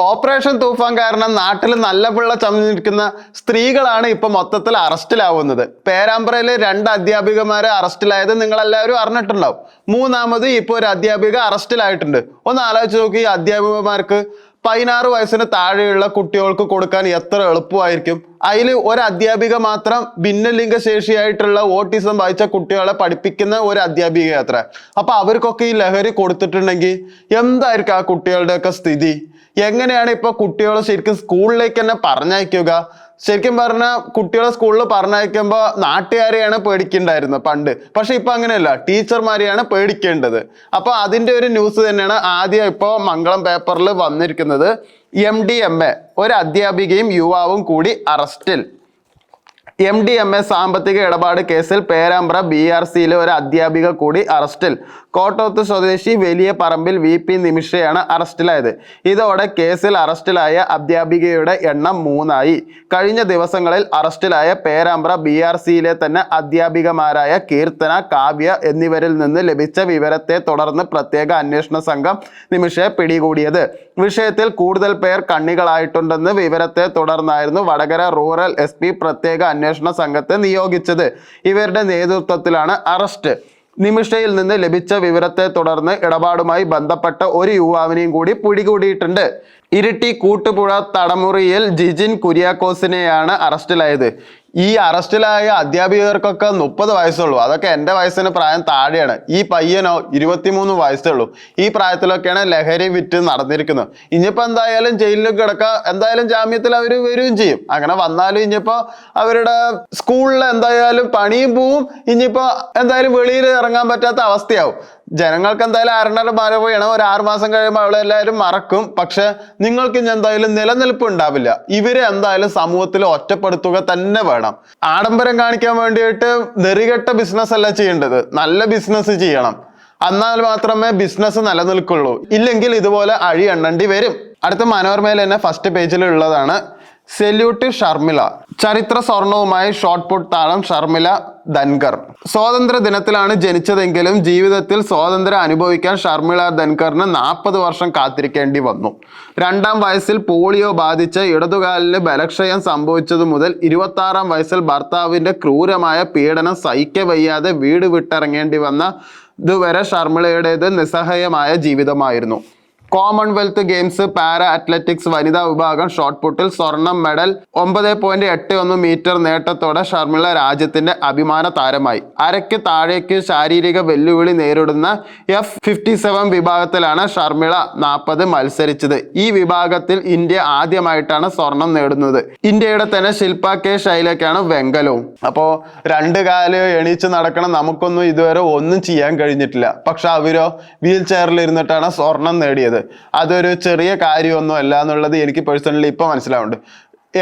Operation തൂഫാൻ കാരണം നാട്ടിൽ നല്ല പിള്ള ചമഞ്ഞിരിക്കുന്ന സ്ത്രീകളാണ് ഇപ്പൊ മൊത്തത്തിൽ അറസ്റ്റിലാവുന്നത്. പേരാമ്പ്രയില് 2 അധ്യാപികമാരെ അറസ്റ്റിലായത് നിങ്ങൾ എല്ലാവരും അറിഞ്ഞിട്ടുണ്ടാവും. മൂന്നാമത് ഇപ്പൊ ഒരു അധ്യാപിക അറസ്റ്റിലായിട്ടുണ്ട്. ഒന്ന് ആലോചിച്ച് നോക്കി, ഈ അധ്യാപികമാർക്ക് 16 വയസ്സിന് താഴെയുള്ള കുട്ടികൾക്ക് കൊടുക്കാൻ എത്ര എളുപ്പമായിരിക്കും. അതിൽ ഒരു അധ്യാപിക മാത്രം ഭിന്നലിംഗ ശേഷിയായിട്ടുള്ള ഓട്ടിസം വായിച്ച കുട്ടികളെ പഠിപ്പിക്കുന്ന ഒരു അധ്യാപിക അത്ര. അപ്പൊ അവർക്കൊക്കെ ഈ ലഹരി കൊടുത്തിട്ടുണ്ടെങ്കിൽ എന്തായിരിക്കും ആ കുട്ടികളുടെയൊക്കെ സ്ഥിതി? എങ്ങനെയാണ് ഇപ്പൊ കുട്ടികൾ ശരിക്കും സ്കൂളിലേക്ക് തന്നെ പറഞ്ഞയക്കുക? ശരിക്കും പറഞ്ഞാൽ കുട്ടികളെ സ്കൂളിൽ പറഞ്ഞയക്കുമ്പോൾ നാട്ടുകാരെയാണ് പേടിക്കേണ്ടായിരുന്നത് പണ്ട്. പക്ഷെ ഇപ്പൊ അങ്ങനെയല്ല, ടീച്ചർമാരെയാണ് പേടിക്കേണ്ടത്. അപ്പൊ അതിന്റെ ഒരു ന്യൂസ് തന്നെയാണ് ആദ്യം ഇപ്പോൾ മംഗളം പേപ്പറിൽ വന്നിരിക്കുന്നത്. MDMA ഒരു അധ്യാപികയും യുവാവും കൂടി അറസ്റ്റിൽ. MDMA സാമ്പത്തിക ഇടപാട് കേസിൽ പേരാമ്പ്ര BRCയിലെ ഒരു അധ്യാപിക കൂടി അറസ്റ്റിൽ. കോട്ടോത്ത് സ്വദേശി വലിയ പറമ്പിൽ VP നിമിഷയാണ് അറസ്റ്റിലായത്. ഇതോടെ കേസിൽ അറസ്റ്റിലായ അധ്യാപികയുടെ എണ്ണം 3 ആയി. കഴിഞ്ഞ ദിവസങ്ങളിൽ അറസ്റ്റിലായ പേരാമ്പ്ര BRCയിലെ തന്നെ അധ്യാപികമാരായ കീർത്തന, കാവ്യ എന്നിവരിൽ നിന്ന് ലഭിച്ച വിവരത്തെ തുടർന്ന് പ്രത്യേക അന്വേഷണ സംഘം നിമിഷയെ പിടികൂടിയത്. വിഷയത്തിൽ കൂടുതൽ പേർ കണ്ണികളായിട്ടുണ്ടെന്ന് വിവരത്തെ തുടർന്നായിരുന്നു വടകര റൂറൽ SP പ്രത്യേക അന്വേഷണ സംഘത്തെ നിയോഗിച്ചത്. ഇവരുടെ നേതൃത്വത്തിലാണ് അറസ്റ്റ്. നിമിഷയിൽ നിന്ന് ലഭിച്ച വിവരത്തെ തുടർന്ന് ഇടപാടുമായി ബന്ധപ്പെട്ട ഒരു യുവാവിനെയും കൂടി പിടികൂടിയിട്ടുണ്ട്. ഇരിട്ടി കൂട്ടുപുഴ തടമുറിയിൽ ജിജിൻ കുര്യാക്കോസിനെയാണ് അറസ്റ്റിലായത്. ഈ അറസ്റ്റിലായ അധ്യാപികർക്കൊക്കെ 30 വയസ്സുള്ളൂ. അതൊക്കെ എൻ്റെ വയസ്സിന് പ്രായം താഴെയാണ്. ഈ പയ്യനോ 23 വയസ്സേ ഉള്ളൂ. ഈ പ്രായത്തിലൊക്കെയാണ് ലഹരി വിറ്റ് നടന്നിരിക്കുന്നത്. ഇനിയിപ്പോൾ എന്തായാലും ജയിലിൽ കിടക്കുക, എന്തായാലും ജാമ്യത്തിൽ അവർ വരികയും ചെയ്യും. അങ്ങനെ വന്നാലും ഇനിയിപ്പോൾ അവരുടെ സ്കൂളിൽ എന്തായാലും പണിയും പോവും. ഇനിയിപ്പോൾ എന്തായാലും വെളിയിൽ ഇറങ്ങാൻ പറ്റാത്ത അവസ്ഥയാവും. ജനങ്ങൾക്ക് എന്തായാലും ആരണ മാറി പോയാണ്. ഒരു 6 മാസം കഴിയുമ്പോൾ അവളെല്ലാവരും മറക്കും. പക്ഷെ നിങ്ങൾക്ക് ഇനി എന്തായാലും നിലനിൽപ്പ് ഉണ്ടാവില്ല. ഇവരെ എന്തായാലും സമൂഹത്തിൽ ഒറ്റപ്പെടുത്തുക തന്നെ വേണം. ആഡംബരം കാണിക്കാൻ വേണ്ടിയിട്ട് നെറികെട്ട ബിസിനസ് അല്ല ചെയ്യേണ്ടത്, നല്ല ബിസിനസ് ചെയ്യണം. എന്നാൽ മാത്രമേ ബിസിനസ് നിലനിൽക്കുള്ളൂ. ഇല്ലെങ്കിൽ ഇതുപോലെ അഴി എണ്ണേണ്ടി വരും. അടുത്ത മനോരമയിൽ തന്നെ ഫസ്റ്റ് പേജിൽ ഉള്ളതാണ് സെല്യൂട്ട് ഷർമിള. ചരിത്ര സ്വർണവുമായി ഷോട്ട് പുട്ട് താരം ഷർമിള ധൻകർ. സ്വാതന്ത്ര്യ ദിനത്തിലാണ് ജനിച്ചതെങ്കിലും ജീവിതത്തിൽ സ്വാതന്ത്ര്യം അനുഭവിക്കാൻ ഷർമിള ധൻകറിന് 40 വർഷം കാത്തിരിക്കേണ്ടി വന്നു. 2ാം വയസ്സിൽ പോളിയോ ബാധിച്ച് ഇടതുകാലിന് ബലക്ഷയം സംഭവിച്ചതു മുതൽ 26ാം വയസ്സിൽ ഭർത്താവിന്റെ ക്രൂരമായ പീഡനം സഹിക്കവയ്യാതെ വീട് വിട്ടിറങ്ങേണ്ടി വന്ന ഇതുവരെ ഷർമിളയുടേത് നിസ്സഹായമായ ജീവിതമായിരുന്നു. കോമൺവെൽത്ത് ഗെയിംസ് പാരാ അത്ലറ്റിക്സ് വനിതാ വിഭാഗം ഷോട്ട് പുട്ടിൽ സ്വർണം മെഡൽ 9.81 മീറ്റർ നേട്ടത്തോടെ ഷർമിള രാജ്യത്തിന്റെ അഭിമാന താരമായി. അരയ്ക്ക് താഴേക്ക് ശാരീരിക വെല്ലുവിളി നേരിടുന്ന F57 വിഭാഗത്തിലാണ് ഷർമിള 40 മത്സരിച്ചത്. ഈ വിഭാഗത്തിൽ ഇന്ത്യ ആദ്യമായിട്ടാണ് സ്വർണം നേടുന്നത്. ഇന്ത്യയുടെ തന്നെ ശില്പ K ശൈലയ്ക്കാണ് വെങ്കലവും. അപ്പോ 2 കാല് എണീച്ച് നടക്കണം നമുക്കൊന്നും ഇതുവരെ ഒന്നും ചെയ്യാൻ കഴിഞ്ഞിട്ടില്ല. പക്ഷെ അവരോ വീൽ ചെയറിൽ ഇരുന്നിട്ടാണ് സ്വർണം നേടിയത്. അതൊരു ചെറിയ കാര്യമൊന്നും അല്ല എന്നുള്ളത് എനിക്ക് പേഴ്സണലി ഇപ്പൊ മനസ്സിലാവുന്നുണ്ട്.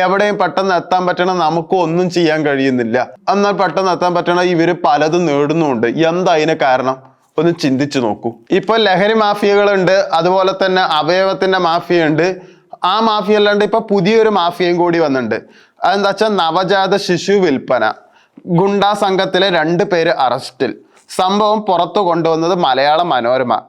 എവിടെയും പെട്ടെന്ന് എത്താൻ പറ്റണം നമുക്ക് ഒന്നും ചെയ്യാൻ കഴിയുന്നില്ല. എന്നാൽ പെട്ടെന്ന് എത്താൻ പറ്റണ ഇവര് പലതും നേടുന്നുണ്ട്. എന്താ അതിന് കാരണം? ഒന്ന് ചിന്തിച്ചു നോക്കൂ. ഇപ്പൊ ലഹരി മാഫിയകളുണ്ട്, അതുപോലെ തന്നെ അവയവത്തിന്റെ മാഫിയ ഉണ്ട്. ആ മാഫിയ അല്ലാണ്ട് ഇപ്പൊ പുതിയൊരു മാഫിയയും കൂടി വന്നിട്ടുണ്ട്. അതെന്താ വെച്ചാൽ നവജാത ശിശു വിൽപ്പന. ഗുണ്ടാ സംഘത്തിലെ 2 പേര് അറസ്റ്റിൽ. സംഭവം പുറത്തു കൊണ്ടുവന്നത് മലയാള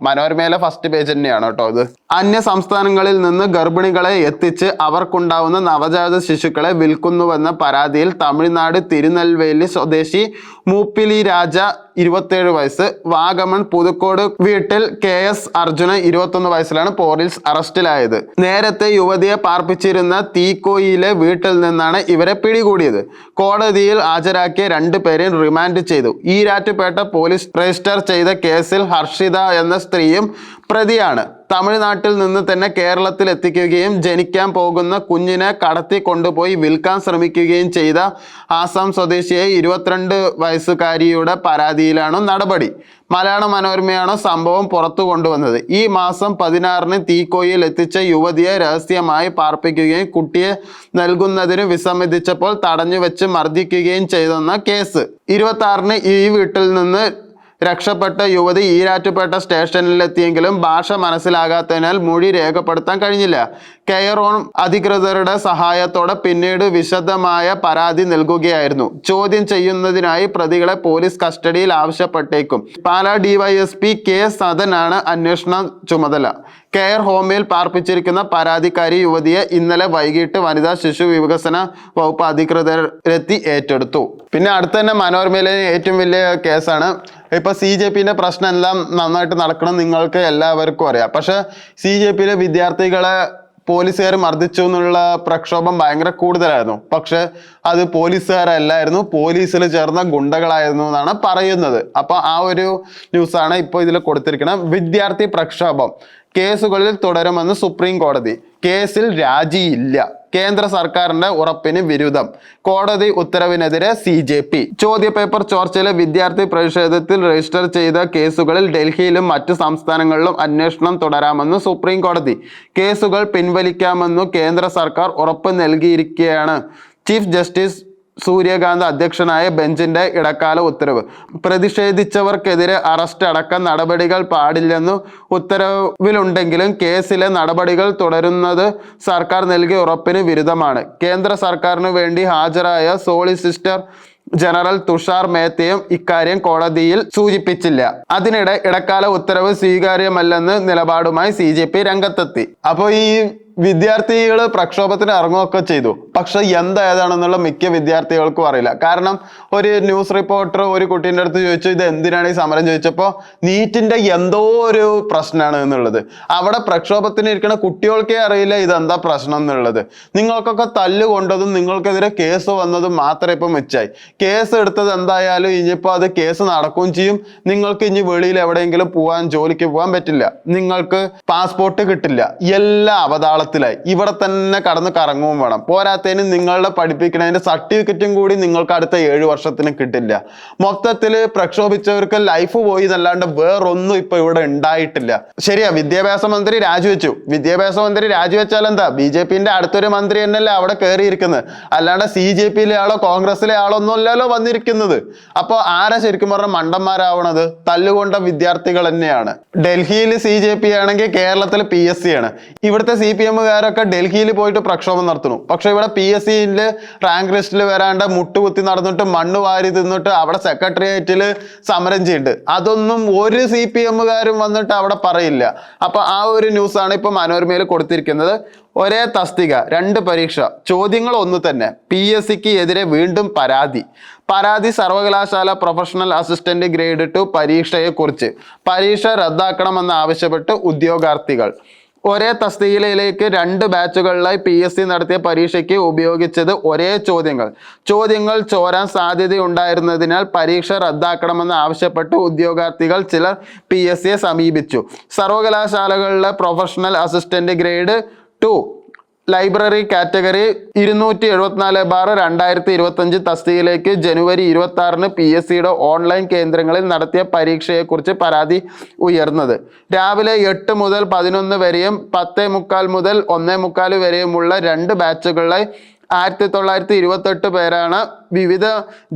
മനോരമയിലെ ഫസ്റ്റ് പേജ് തന്നെയാണ് കേട്ടോ ഇത്. അന്യ സംസ്ഥാനങ്ങളിൽ നിന്ന് ഗർഭിണികളെ എത്തിച്ച് അവർക്കുണ്ടാവുന്ന നവജാത ശിശുക്കളെ വിൽക്കുന്നുവെന്ന പരാതിയിൽ തമിഴ്നാട് തിരുനെൽവേലി സ്വദേശി മൂപ്പിലി രാജ 27 വയസ്സ്, വാഗമൺ പുതുക്കോട് വീട്ടിൽ KS അർജുന 21 വയസ്സിലാണ് പോലീസ് അറസ്റ്റിലായത്. നേരത്തെ യുവതിയെ പാർപ്പിച്ചിരുന്ന തീക്കോയിലെ വീട്ടിൽ നിന്നാണ് ഇവരെ പിടികൂടിയത്. കോടതിയിൽ ഹാജരാക്കിയ 2 പേരെയും റിമാൻഡ് ചെയ്തു. ഈരാറ്റുപേട്ട പോലീസ് രജിസ്റ്റർ ചെയ്ത കേസിൽ ഹർഷിത എന്ന സ്ത്രീയും പ്രതിയാണ്. തമിഴ്നാട്ടിൽ നിന്ന് തന്നെ കേരളത്തിൽ എത്തിക്കുകയും ജനിക്കാൻ പോകുന്ന കുഞ്ഞിനെ കടത്തി കൊണ്ടുപോയി വിൽക്കാൻ ശ്രമിക്കുകയും ചെയ്ത ആസാം സ്വദേശിയെ 22 വയസ്സുകാരിയുടെ പരാതിയിലാണ് നടപടി. മലയാള മനോരമയാണ് സംഭവം പുറത്തു കൊണ്ടുവന്നത്. ഈ മാസം 16-ന് തീക്കോയിൽ എത്തിച്ച യുവതിയെ രഹസ്യമായി പാർപ്പിക്കുകയും കുട്ടിയെ നൽകുന്നതിന് വിസമ്മതിച്ചപ്പോൾ തടഞ്ഞു വെച്ച് മർദ്ദിക്കുകയും ചെയ്തെന്ന കേസ്. 26-ന് ഈ വീട്ടിൽ നിന്ന് രക്ഷപ്പെട്ട യുവതി ഈരാറ്റുപേട്ട സ്റ്റേഷനിലെത്തിയെങ്കിലും ഭാഷ മനസ്സിലാകാത്തതിനാൽ മൊഴി രേഖപ്പെടുത്താൻ കഴിഞ്ഞില്ല. കെയർ ഹോം അധികൃതരുടെ സഹായത്തോടെ പിന്നീട് വിശദമായ പരാതി നൽകുകയായിരുന്നു. ചോദ്യം ചെയ്യുന്നതിനായി പ്രതികളെ പോലീസ് കസ്റ്റഡിയിൽ ആവശ്യപ്പെട്ടേക്കും. പാലാ DYSP K സദനാണ് അന്വേഷണ ചുമതല. കെയർ ഹോമിൽ പാർപ്പിച്ചിരിക്കുന്ന പരാതിക്കാരി യുവതിയെ ഇന്നലെ വൈകിട്ട് വനിതാ ശിശു വികസന വകുപ്പ് അധികൃതരെത്തി ഏറ്റെടുത്തു. പിന്നെ അടുത്ത് തന്നെ മനോരമയിലെ ഏറ്റവും വലിയ കേസാണ്. ഇപ്പൊ CJPന്റെ പ്രശ്നം എല്ലാം നന്നായിട്ട് നടക്കണം നിങ്ങൾക്ക് എല്ലാവർക്കും അറിയാം. പക്ഷെ CJPയിലെ വിദ്യാർത്ഥികളെ പോലീസുകാർ മർദ്ദിച്ചു എന്നുള്ള പ്രക്ഷോഭം ഭയങ്കര കൂടുതലായിരുന്നു. പക്ഷെ അത് പോലീസുകാരല്ലായിരുന്നു, പോലീസിൽ ചേർന്ന ഗുണ്ടകളായിരുന്നു എന്നാണ് പറയുന്നത്. അപ്പൊ ആ ഒരു ന്യൂസാണ് ഇപ്പോൾ ഇതിൽ കൊടുത്തിരിക്കുന്നത്. വിദ്യാർത്ഥി പ്രക്ഷോഭം കേസുകളിൽ തുടരുമെന്ന് സുപ്രീം കോടതി. കേസിൽ രാജിയില്ല. കേന്ദ്ര സർക്കാരിന്റെ ഉറപ്പിന് വിരുദ്ധം. കോടതി ഉത്തരവിനെതിരെ CJP. ചോദ്യപേപ്പർ ചോർച്ചയിലെ വിദ്യാർത്ഥി പ്രതിഷേധത്തിൽ രജിസ്റ്റർ ചെയ്ത കേസുകളിൽ ഡൽഹിയിലും മറ്റു സംസ്ഥാനങ്ങളിലും അന്വേഷണം തുടരാമെന്ന് സുപ്രീം കോടതി. കേസുകൾ പിൻവലിക്കാമെന്നു കേന്ദ്ര സർക്കാർ ഉറപ്പ് നൽകിയിരിക്കുകയാണ്. ചീഫ് ജസ്റ്റിസ് സൂര്യകാന്ത് അധ്യക്ഷനായ ബെഞ്ചിന്റെ ഇടക്കാല ഉത്തരവ്. പ്രതിഷേധിച്ചവർക്കെതിരെ അറസ്റ്റ് അടക്കം നടപടികൾ പാടില്ലെന്നു ഉത്തരവിലുണ്ടെങ്കിലും കേസിലെ നടപടികൾ തുടരുന്നത് സർക്കാർ നൽകിയ ഉറപ്പിന് വിരുദ്ധമാണ്. കേന്ദ്ര സർക്കാരിനു വേണ്ടി ഹാജരായ സോളിസിറ്റർ ജനറൽ തുഷാർ മേത്തയും ഇക്കാര്യം കോടതിയിൽ സൂചിപ്പിച്ചില്ല. അതിനിടെ ഇടക്കാല ഉത്തരവ് സ്വീകാര്യമല്ലെന്ന് നിലപാടുമായി CJP രംഗത്തെത്തി. അപ്പോൾ ഈ വിദ്യാർത്ഥികൾ പ്രക്ഷോഭത്തിന് ഇറങ്ങുകയൊക്കെ ചെയ്തു. പക്ഷെ ഏതാണെന്നുള്ള മിക്ക വിദ്യാർത്ഥികൾക്കും അറിയില്ല. കാരണം ഒരു ന്യൂസ് റിപ്പോർട്ടർ ഒരു കുട്ടീൻ്റെ അടുത്ത് ചോദിച്ചു, ഇത് എന്തിനാണ് ഈ സമരം ചോദിച്ചപ്പോൾ നീറ്റിന്റെ എന്തോ ഒരു പ്രശ്നമാണ് എന്നുള്ളത്. അവിടെ പ്രക്ഷോഭത്തിന് ഇരിക്കുന്ന കുട്ടികൾക്കേ അറിയില്ല ഇതെന്താ പ്രശ്നം എന്നുള്ളത്. നിങ്ങൾക്കൊക്കെ തല്ലുകൊണ്ടതും നിങ്ങൾക്കെതിരെ കേസ് വന്നതും മാത്രമേ ഇപ്പം മെച്ചായി. കേസ് എടുത്തത് എന്തായാലും ഇനിയിപ്പോൾ അത് കേസ് നടക്കുകയും ചെയ്യും. നിങ്ങൾക്ക് ഇനി വെളിയിൽ എവിടെയെങ്കിലും ജോലിക്ക് പോകാൻ പറ്റില്ല. നിങ്ങൾക്ക് പാസ്പോർട്ട് കിട്ടില്ല. എല്ലാ അവതാളത്തിലായി. ഇവിടെ തന്നെ കടന്ന് കറങ്ങുകയും വേണം. പോരാത്തതിന് നിങ്ങളുടെ പഠിപ്പിക്കുന്നതിന്റെ സർട്ടിഫിക്കറ്റും കൂടി നിങ്ങൾക്ക് അടുത്ത 7 വർഷത്തിന് കിട്ടില്ല. മൊത്തത്തില് പ്രക്ഷോഭിച്ചവർക്ക് ലൈഫ് പോയി എന്നല്ലാണ്ട് വേറൊന്നും ഇപ്പൊ ഇവിടെ ഉണ്ടായിട്ടില്ല. ശരിയാ, വിദ്യാഭ്യാസ മന്ത്രി രാജിവെച്ചു. വിദ്യാഭ്യാസ മന്ത്രി രാജിവെച്ചാൽ എന്താ? BJPന്റെ അടുത്തൊരു മന്ത്രി തന്നെയല്ലേ അവിടെ കയറിയിരിക്കുന്നത്. അല്ലാണ്ട് CJPയിലെ ആളോ കോൺഗ്രസിലെ ആളോ ഒന്നും അല്ലല്ലോ വന്നിരിക്കുന്നത്. അപ്പൊ ആരാ ശരിക്കും പറഞ്ഞ മണ്ടന്മാരാവണത്? തല്ലുകൊണ്ട വിദ്യാർത്ഥികൾ തന്നെയാണ്. ഡൽഹിയിൽ CJP ആണെങ്കിൽ കേരളത്തിൽ PSC ആണ്. ഇവിടുത്തെ CPMകാരൊക്കെ ഡൽഹിയിൽ പോയിട്ട് പ്രക്ഷോഭം നടത്തുന്നു. പക്ഷെ ഇവിടെ PSCയില് റാങ്ക് ലിസ്റ്റിൽ വരാണ്ട് മുട്ടുകുത്തി നടന്നിട്ട് മണ്ണ് വാരി തിന്നിട്ട് അവിടെ സെക്രട്ടേറിയറ്റിൽ സമരം ചെയ്യുന്നുണ്ട്. അതൊന്നും ഒരു CPMകാരും വന്നിട്ട് അവിടെ പറയില്ല. അപ്പൊ ആ ഒരു ന്യൂസാണ് ഇപ്പൊ മനോരമയിൽ കൊടുത്തിരിക്കുന്നത്. ഒരേ തസ്തിക 2 പരീക്ഷ, ചോദ്യങ്ങൾ ഒന്ന് തന്നെ. PSCക്ക് എതിരെ വീണ്ടും പരാതി സർവകലാശാല പ്രൊഫഷണൽ അസിസ്റ്റന്റ് ഗ്രേഡ് 2 പരീക്ഷയെക്കുറിച്ച്. പരീക്ഷ റദ്ദാക്കണമെന്ന് ആവശ്യപ്പെട്ട് ഉദ്യോഗാർത്ഥികൾ. ഒരേ തസ്തികയിലേക്ക് 2 ബാച്ചുകളിലായി PSC നടത്തിയ പരീക്ഷയ്ക്ക് ഉപയോഗിച്ചത് ഒരേ ചോദ്യങ്ങൾ ചോരാൻ സാധ്യതയുണ്ടായിരുന്നതിനാൽ പരീക്ഷ റദ്ദാക്കണമെന്ന് ആവശ്യപ്പെട്ട് ഉദ്യോഗാർത്ഥികൾ ചിലർ PSCയെ സമീപിച്ചു. സർവകലാശാലകളിലെ professional assistant grade 2 library category 274/2025 തസ്തികയിലേക്ക് ജനുവരി 26-ന് PSCയുടെ ഓൺലൈൻ കേന്ദ്രങ്ങളിൽ നടത്തിയ പരീക്ഷയെക്കുറിച്ച് പരാതി ഉയർന്നത്. രാവിലെ 8 മുതൽ 11 വരെയും 10:45 മുതൽ 1:45 വരെയുമുള്ള 2 ബാച്ചുകളിലായി 1928 പേരാണ് വിവിധ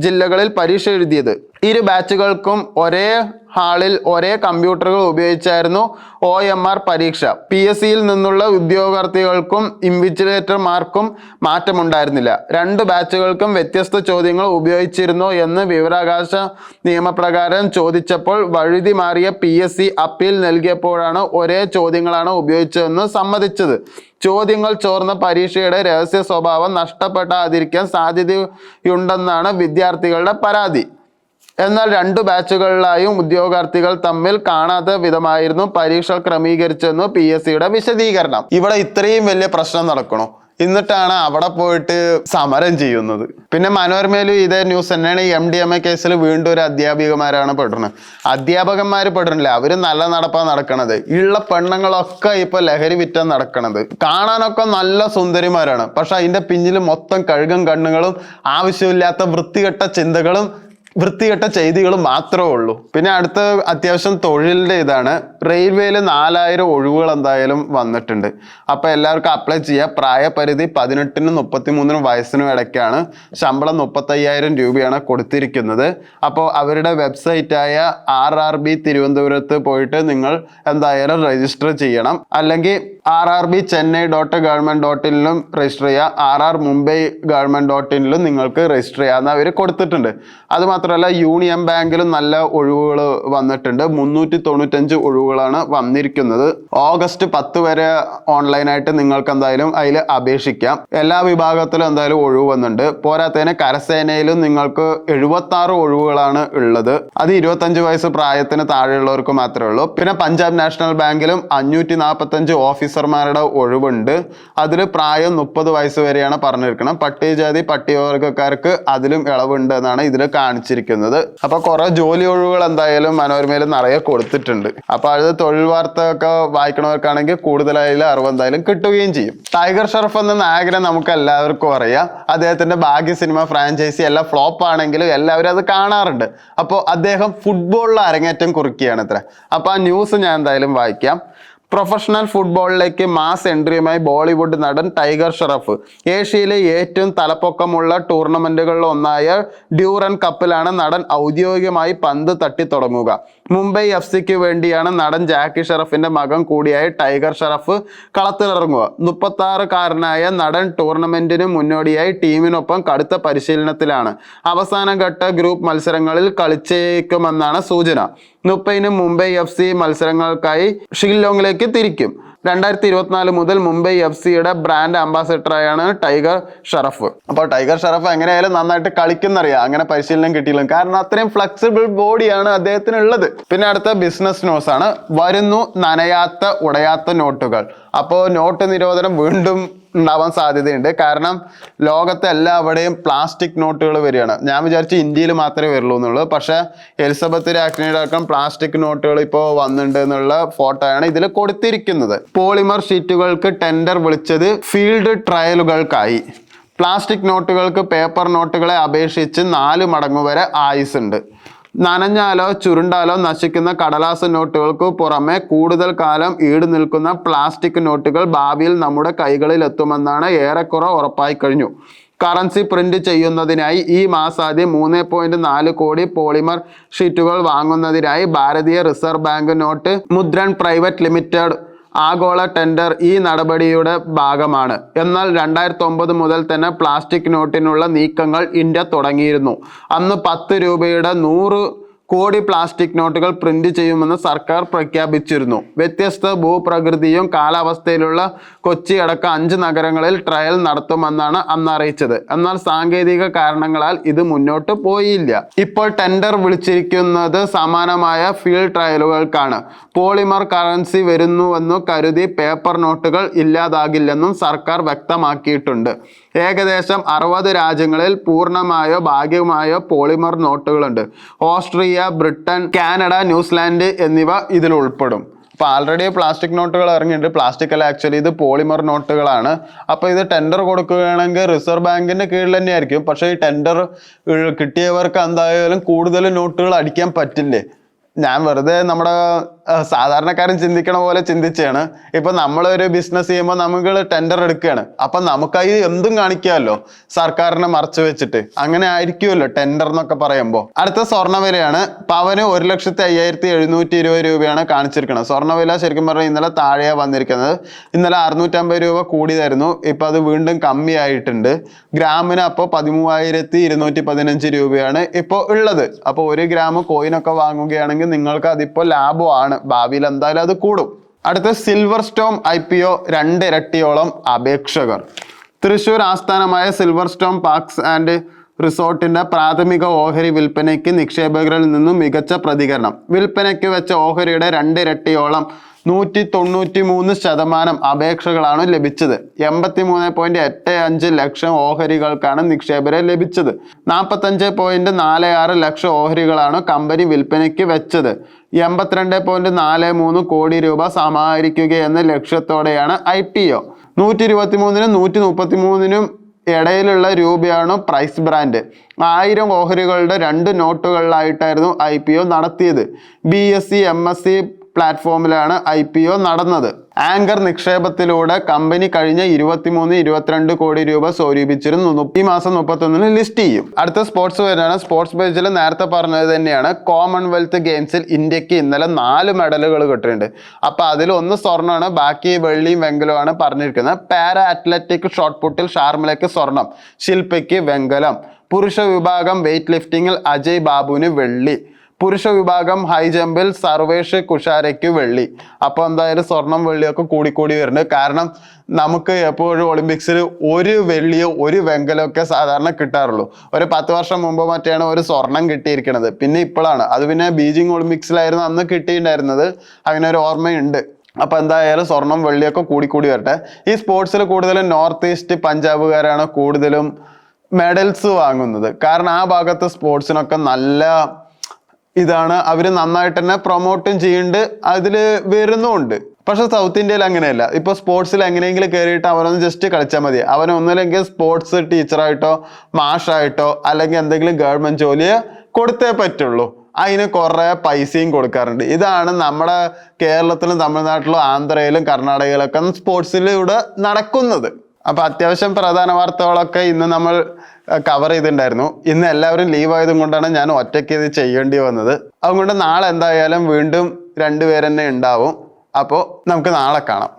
ജില്ലകളിൽ പരീക്ഷ എഴുതിയത്. 2 ബാച്ചുകൾക്കും ഒരേ ഹാളിൽ ഒരേ കമ്പ്യൂട്ടറുകൾ ഉപയോഗിച്ചായിരുന്നു OMR പരീക്ഷ. PSCയിൽ നിന്നുള്ള ഉദ്യോഗാർത്ഥികൾക്കും ഇൻവിജിലേറ്റർമാർക്കും മാറ്റമുണ്ടായിരുന്നില്ല. 2 ബാച്ചുകൾക്കും വ്യത്യസ്ത ചോദ്യങ്ങൾ ഉപയോഗിച്ചിരുന്നോ എന്ന് വിവരാവകാശ നിയമപ്രകാരം ചോദിച്ചപ്പോൾ വഴുതി മാറിയ PSC അപ്പീൽ നൽകിയപ്പോഴാണ് ഒരേ ചോദ്യങ്ങളാണ് ഉപയോഗിച്ചതെന്ന് സമ്മതിച്ചത്. ചോദ്യങ്ങൾ ചോർന്ന പരീക്ഷയുടെ രഹസ്യ സ്വഭാവം നഷ്ടപ്പെടാതിരിക്കാൻ സാധ്യതയുണ്ടെന്നാണ് വിദ്യാർത്ഥികളുടെ പരാതി. എന്നാൽ 2 ബാച്ചുകളിലായും ഉദ്യോഗാർത്ഥികൾ തമ്മിൽ കാണാത്ത വിധമായിരുന്നു പരീക്ഷ ക്രമീകരിച്ചെന്ന് PSCയുടെ വിശദീകരണം. ഇവിടെ ഇത്രയും വലിയ പ്രശ്നം നടക്കണോ? എന്നിട്ടാണ് അവിടെ പോയിട്ട് സമരം ചെയ്യുന്നത്. പിന്നെ മനോരമയിലും ഇതേ ന്യൂസ് തന്നെയാണ്. ഈ MDMA കേസിൽ വീണ്ടും ഒരു അധ്യാപികമാരാണ് പെടുന്നത്. അധ്യാപകന്മാർ പെടുന്നില്ല, അവര് നല്ല നടപ്പാണ് നടക്കണത്. ഉള്ള പെണ്ണുങ്ങളൊക്കെ ഇപ്പൊ ലഹരി വിറ്റാൻ നടക്കണത്. കാണാനൊക്കെ നല്ല സുന്ദരിമാരാണ്, പക്ഷെ അതിന്റെ പിന്നിൽ മൊത്തം കഴുകും കണ്ണുകളും ആവശ്യമില്ലാത്ത വൃത്തികെട്ട ചിന്തകളും വൃത്തികെട്ട ചെയ്തികൾ മാത്രമേ ഉള്ളൂ. പിന്നെ അടുത്ത അത്യാവശ്യം തൊഴിലിന്റെ ഇതാണ്. റെയിൽവേയിൽ 4000 ഒഴിവുകൾ എന്തായാലും വന്നിട്ടുണ്ട്. അപ്പൊ എല്ലാവർക്കും അപ്ലൈ ചെയ്യാം. പ്രായപരിധി 18-നും 33-നും വയസ്സിനും ഇടയ്ക്കാണ്. ശമ്പളം 35,000 രൂപയാണ് കൊടുത്തിരിക്കുന്നത്. അപ്പോൾ അവരുടെ വെബ്സൈറ്റായ RRB തിരുവനന്തപുരത്ത് പോയിട്ട് നിങ്ങൾ എന്തായാലും രജിസ്റ്റർ ചെയ്യണം. അല്ലെങ്കിൽ RRBChennai.government.in-ലും രജിസ്റ്റർ ചെയ്യുക. RR Mumbai Government.in-ലും നിങ്ങൾക്ക് രജിസ്റ്റർ ചെയ്യാമെന്ന് അവർ കൊടുത്തിട്ടുണ്ട്. അത് മാത്രമല്ല യൂണിയൻ ബാങ്കിലും നല്ല ഒഴിവുകൾ വന്നിട്ടുണ്ട്. 395 ഒഴിവുകളാണ് വന്നിരിക്കുന്നത്. ഓഗസ്റ്റ് 10 വരെ ഓൺലൈനായിട്ട് നിങ്ങൾക്ക് എന്തായാലും അതിൽ അപേക്ഷിക്കാം. എല്ലാ വിഭാഗത്തിലും എന്തായാലും ഒഴിവ് വന്നിട്ടുണ്ട്. പോരാത്തതിന് കരസേനയിലും നിങ്ങൾക്ക് 76 ഒഴിവുകളാണ് ഉള്ളത്. അത് 25 വയസ്സ് പ്രായത്തിന് താഴെയുള്ളവർക്ക് മാത്രമേ ഉള്ളൂ. പിന്നെ പഞ്ചാബ് നാഷണൽ ബാങ്കിലും 545 ഓഫീസർമാരുടെ ഒഴിവുണ്ട്. അതിൽ പ്രായം 30 വയസ്സ് വരെയാണ് പറഞ്ഞിരിക്കുന്നത്. പട്ടികജാതി പട്ടികവർഗക്കാർക്ക് അതിലും ഇളവുണ്ട് എന്നാണ് ഇതിൽ കാണിച്ചിരിക്കുന്നത്. അപ്പൊ കുറെ ജോലി ഒഴിവുകൾ എന്തായാലും മനോരമയിൽ നിറയെ കൊടുത്തിട്ടുണ്ട്. അപ്പൊ അത് തൊഴിൽ വാർത്ത ഒക്കെ വായിക്കണവർക്കാണെങ്കിൽ കൂടുതലായാലും അറിവ് എന്തായാലും കിട്ടുകയും ചെയ്യും. ടൈഗർ ഷറഫ് എന്ന നായകനെ നമുക്ക് എല്ലാവർക്കും അറിയാം. അദ്ദേഹത്തിന്റെ ഭാഗ്യ സിനിമ ഫ്രാഞ്ചൈസി എല്ലാം ഫ്ലോപ്പ് ആണെങ്കിലും എല്ലാവരും അത് കാണാറുണ്ട്. അപ്പോൾ അദ്ദേഹം ഫുട്ബോളിൽ അരങ്ങേറ്റം കുറിക്കുകയാണ് ഇത്ര. അപ്പൊ ആ ന്യൂസ് ഞാൻ എന്തായാലും വായിക്കാം. പ്രൊഫഷണൽ ഫുട്ബോളിലേക്ക് മാസ് എൻട്രിയുമായി ബോളിവുഡ് നടൻ ടൈഗർ ഷറഫ് ഏഷ്യയിലെ ഏറ്റവും തലപ്പൊക്കമുള്ള ടൂർണമെന്റുകളിൽ ഒന്നായ ഡ്യൂറൻ കപ്പിലാണ് നടൻ ഔദ്യോഗികമായി പന്ത് തട്ടി തുടങ്ങുക. മുംബൈ FC വേണ്ടിയാണ് നടൻ ജാക്കി ഷറഫിന്റെ മകൻ കൂടിയായ ടൈഗർ ഷറഫ് കളത്തിലിറങ്ങുക. 36-കാരനായ നടൻ ടൂർണമെന്റിന് മുന്നോടിയായി ടീമിനൊപ്പം കടുത്ത പരിശീലനത്തിലാണ്. അവസാനഘട്ട ഗ്രൂപ്പ് മത്സരങ്ങളിൽ കളിച്ചേക്കുമെന്നാണ് സൂചന. 30-ന് മുംബൈ FC മത്സരങ്ങൾക്കായി ഷില്ലോങ്ങിലേക്ക് തിരിക്കും. 2024 മുതൽ മുംബൈ FCയുടെ ബ്രാൻഡ് അംബാസിഡറായാണ് ടൈഗർ ഷറഫ്. അപ്പോൾ ടൈഗർ ഷറഫ് എങ്ങനെയായാലും നന്നായിട്ട് കളിക്കുന്നറിയാം. അങ്ങനെ പരിശീലനം കിട്ടിയില്ല, കാരണം അത്രയും ഫ്ലെക്സിബിൾ ബോഡിയാണ് അദ്ദേഹത്തിന് ഉള്ളത്. പിന്നെ അടുത്ത ബിസിനസ് ന്യൂസ് ആണ്. വരുന്നു നനയാത്ത ഉടയാത്ത നോട്ടുകൾ. അപ്പോൾ നോട്ട് നിരോധനം വീണ്ടും ഉണ്ടാവാൻ സാധ്യതയുണ്ട്. കാരണം ലോകത്തെ എല്ലാവിടെയും പ്ലാസ്റ്റിക് നോട്ടുകൾ വരികയാണ്. ഞാൻ വിചാരിച്ചു ഇന്ത്യയിൽ മാത്രമേ വരുള്ളൂ എന്നുള്ളത്. പക്ഷേ എലിസബത്ത് രാജ്ഞിയുടെ അടക്കം പ്ലാസ്റ്റിക് നോട്ടുകൾ ഇപ്പോൾ വന്നിട്ടുണ്ട് എന്നുള്ള ഫോട്ടോയാണ് ഇതിൽ കൊടുത്തിരിക്കുന്നത്. പോളിമർ ഷീറ്റുകൾക്ക് ടെൻഡർ വിളിച്ചത് ഫീൽഡ് ട്രയലുകൾക്കായി. പ്ലാസ്റ്റിക് നോട്ടുകൾക്ക് പേപ്പർ നോട്ടുകളെ അപേക്ഷിച്ച് 4 മടങ്ങ് വരെ ആയുസുണ്ട്. നനഞ്ഞാലോ ചുരുണ്ടാലോ നശിക്കുന്ന കടലാസ് നോട്ടുകൾക്ക് പുറമെ കൂടുതൽ കാലം ഈട് നിൽക്കുന്ന പ്ലാസ്റ്റിക് നോട്ടുകൾ ഭാവിയിൽ നമ്മുടെ കൈകളിൽ എത്തുമെന്നാണ് ഏറെക്കുറെ ഉറപ്പായി കഴിഞ്ഞു. കറൻസി പ്രിന്റ് ചെയ്യുന്നതിനായി ഈ മാസാദ്യം 3.4 കോടി പോളിമർ ഷീറ്റുകൾ വാങ്ങുന്നതിനായി Bharatiya reserve bank note Mudran private limited ആഗോള ടെൻഡർ ഈ നടപടിയുടെ ഭാഗമാണ്. എന്നാൽ 2009 മുതൽ തന്നെ പ്ലാസ്റ്റിക് നോട്ടിനുള്ള നീക്കങ്ങൾ ഇന്ത്യ തുടങ്ങിയിരുന്നു. അന്ന് 10 രൂപയുടെ 100 കോടി പ്ലാസ്റ്റിക് നോട്ടുകൾ പ്രിന്റ് ചെയ്യുമെന്ന് സർക്കാർ പ്രഖ്യാപിച്ചിരുന്നു. വ്യത്യസ്ത ഭൂപ്രകൃതിയും കാലാവസ്ഥയിലുള്ള കൊച്ചി അടക്കം 5 നഗരങ്ങളിൽ ട്രയൽ നടത്തുമെന്നാണ് അന്ന് അറിയിച്ചത്. എന്നാൽ സാങ്കേതിക കാരണങ്ങളാൽ ഇത് മുന്നോട്ട് പോയില്ല. ഇപ്പോൾ ടെൻഡർ വിളിച്ചിരിക്കുന്നത് സമാനമായ ഫീൽഡ് ട്രയലുകൾക്കാണ്. പോളിമർ കറൻസി വരുന്നുവെന്നു കരുതി പേപ്പർ നോട്ടുകൾ ഇല്ലാതാകില്ലെന്നും സർക്കാർ വ്യക്തമാക്കിയിട്ടുണ്ട്. ഏകദേശം 60 രാജ്യങ്ങളിൽ പൂർണ്ണമായോ ഭാഗികമായോ പോളിമർ നോട്ടുകളുണ്ട്. ഓസ്ട്രിയ, ബ്രിട്ടൻ, കാനഡ, ന്യൂസിലാൻഡ് എന്നിവ ഇതിൽ ഉൾപ്പെടും. അപ്പോൾ ആൾറെഡി പ്ലാസ്റ്റിക് നോട്ടുകൾ ഇറങ്ങിയിട്ടുണ്ട്. പ്ലാസ്റ്റിക് അല്ല, ആക്ച്വലി ഇത് പോളിമർ നോട്ടുകളാണ്. അപ്പോൾ ഇത് ടെൻഡർ കൊടുക്കുകയാണെങ്കിൽ റിസർവ് ബാങ്കിന്റെ കീഴിൽ തന്നെ ആയിരിക്കും. പക്ഷേ ഈ ടെൻഡർ കിട്ടിയവർക്ക് എന്തായാലും കൂടുതൽ നോട്ടുകൾ അടിക്കാൻ പറ്റില്ലേ? ഞാൻ വെറുതെ നമ്മുടെ സാധാരണക്കാരൻ ചിന്തിക്കണ പോലെ ചിന്തിച്ചാണ്. ഇപ്പൊ നമ്മളൊരു ബിസിനസ് ചെയ്യുമ്പോൾ നമുക്ക് ടെൻഡർ എടുക്കുകയാണ്. അപ്പൊ നമുക്കത് എന്തും കാണിക്കാമല്ലോ, സർക്കാരിനെ മറച്ചു വെച്ചിട്ട്. അങ്ങനെ ആയിരിക്കുമല്ലോ ടെൻഡർ എന്നൊക്കെ പറയുമ്പോൾ. അടുത്ത സ്വർണ്ണവിലയാണ്. പവന് 1,05,720 രൂപയാണ് കാണിച്ചിരിക്കുന്നത്. സ്വർണ്ണവില ശരിക്കും പറഞ്ഞാൽ ഇന്നലെ താഴെയാണ് വന്നിരിക്കുന്നത്. ഇന്നലെ 650 രൂപ കൂടിയതായിരുന്നു. ഇപ്പൊ അത് വീണ്ടും കമ്മിയായിട്ടുണ്ട്. ഗ്രാമിന് അപ്പോൾ 13,215 രൂപയാണ് ഇപ്പോൾ ഉള്ളത്. അപ്പോൾ 1 ഗ്രാം കോയിനൊക്കെ വാങ്ങുകയാണെങ്കിൽ നിങ്ങൾക്ക് അതിപ്പോൾ ലാഭമാണ്. ഭാവിയിൽ എന്തായാലും അത് കൂടും. അടുത്ത സിൽവർ സ്റ്റോം IPO 2 ഇരട്ടിയോളം അപേക്ഷകർ. തൃശൂർ ആസ്ഥാനമായ സിൽവർ സ്റ്റോം പാർക്സ് ആൻഡ് റിസോർട്ടിന്റെ പ്രാഥമിക ഓഹരി വിൽപ്പനയ്ക്ക് നിക്ഷേപകരിൽ നിന്നും മികച്ച പ്രതികരണം. വിൽപ്പനയ്ക്ക് വെച്ച ഓഹരിയുടെ 2 ഇരട്ടിയോളം 193% അപേക്ഷകളാണ് ലഭിച്ചത്. 83.85 ലക്ഷം ഓഹരികൾക്കാണ് നിക്ഷേപരെ ലഭിച്ചത്. 45.46 ലക്ഷം ഓഹരികളാണ് കമ്പനി വിൽപ്പനയ്ക്ക് വെച്ചത്. 82.43 കോടി രൂപ സമാഹരിക്കുകയെന്ന ലക്ഷ്യത്തോടെയാണ് IPO. 123-നും 133-നും ഇടയിലുള്ള രൂപയാണ് പ്രൈസ് ബ്രാൻഡ്. 1000 ഓഹരികളുടെ 2 നോട്ടുകളിലായിട്ടായിരുന്നു IPO നടത്തിയത്. BSE, MSE പ്ലാറ്റ്ഫോമിലാണ് IPO നടന്നത്. ആങ്കർ നിക്ഷേപത്തിലൂടെ കമ്പനി കഴിഞ്ഞ 23-22 കോടി രൂപ സ്വരൂപിച്ചിരുന്നു. ഈ മാസം 31 ലിസ്റ്റ് ചെയ്യും. അടുത്ത സ്പോർട്സ് പേരാണ്. സ്പോർട്സ് പേജിൽ നേരത്തെ പറഞ്ഞത് തന്നെയാണ്. കോമൺവെൽത്ത് ഗെയിംസിൽ ഇന്ത്യക്ക് ഇന്നലെ 4 മെഡലുകൾ കിട്ടിയിട്ടുണ്ട്. അപ്പൊ അതിൽ 1 സ്വർണ്ണമാണ്, ബാക്കി വെള്ളിയും വെങ്കലമാണ് പറഞ്ഞിരിക്കുന്നത്. പാരാ അത്ലറ്റിക് ഷോട്ട് പുട്ടിൽ ഷാർമിലയ്ക്ക് സ്വർണം, ശില്പയ്ക്ക് വെങ്കലം. പുരുഷ വിഭാഗം വെയ്റ്റ് ലിഫ്റ്റിംഗിൽ അജയ് ബാബുവിന് വെള്ളി. പുരുഷ വിഭാഗം ഹൈ ജമ്പിൽ സർവേഷ് കുഷാരയ്ക്ക് വെള്ളി. അപ്പൊ എന്തായാലും സ്വർണം വെള്ളിയൊക്കെ കൂടിക്കൂടി വരുന്നുണ്ട്. കാരണം നമുക്ക് എപ്പോഴും ഒളിമ്പിക്സിൽ ഒരു വെള്ളിയോ ഒരു വെങ്കലോ ഒക്കെ സാധാരണ കിട്ടാറുള്ളൂ. ഒരു 10 വർഷം മുമ്പ് മറ്റാണ് ഒരു സ്വർണം കിട്ടിയിരിക്കുന്നത്. പിന്നെ ഇപ്പോഴാണ് അത്. പിന്നെ ബീജിംഗ് ഒളിമ്പിക്സിലായിരുന്നു അന്ന് കിട്ടിയിട്ടുണ്ടായിരുന്നത്. അതിനൊരു ഓർമ്മയുണ്ട്. അപ്പൊ എന്തായാലും സ്വർണം വെള്ളിയൊക്കെ കൂടിക്കൂടി വരട്ടെ. ഈ സ്പോർട്സിൽ കൂടുതലും നോർത്ത് ഈസ്റ്റ് പഞ്ചാബുകാരാണ് കൂടുതലും മെഡൽസ് വാങ്ങുന്നത്. കാരണം ആ ഭാഗത്ത് സ്പോർട്സിനൊക്കെ നല്ല ഇതാണ്. അവർ നന്നായിട്ട് തന്നെ പ്രൊമോട്ടും ചെയ്യുന്നുണ്ട്, അതിൽ വരുന്നുമുണ്ട്. പക്ഷെ സൗത്ത് ഇന്ത്യയിൽ അങ്ങനെയല്ല. ഇപ്പൊ സ്പോർട്സിൽ എങ്ങനെയെങ്കിലും കയറിയിട്ട് അവനൊന്ന് ജസ്റ്റ് കളിച്ചാൽ മതി. അവനൊന്നുമില്ലെങ്കിൽ സ്പോർട്സ് ടീച്ചറായിട്ടോ മാഷായിട്ടോ അല്ലെങ്കിൽ എന്തെങ്കിലും ഗവൺമെന്റ് ജോലിയോ കൊടുത്തേ പറ്റുള്ളൂ. അതിന് കുറെ പൈസയും കൊടുക്കാറുണ്ട്. ഇതാണ് നമ്മുടെ കേരളത്തിലും തമിഴ്നാട്ടിലും ആന്ധ്രയിലും കർണാടകയിലൊക്കെ സ്പോർട്സിലൂടെ നടക്കുന്നത്. അപ്പൊ അത്യാവശ്യം പ്രധാന വാർത്തകളൊക്കെ ഇന്ന് നമ്മൾ കവർ ചെയ്തിട്ടുണ്ടായിരുന്നു. ഇന്ന് എല്ലാവരും ലീവ് ആയതും കൊണ്ടാണ് ഞാൻ ഒറ്റയ്ക്ക് ഇത് ചെയ്യേണ്ടി വന്നത്. അതുകൊണ്ട് നാളെ എന്തായാലും വീണ്ടും 2 പേര് തന്നെ ഉണ്ടാവും. അപ്പോൾ നമുക്ക് നാളെ കാണാം.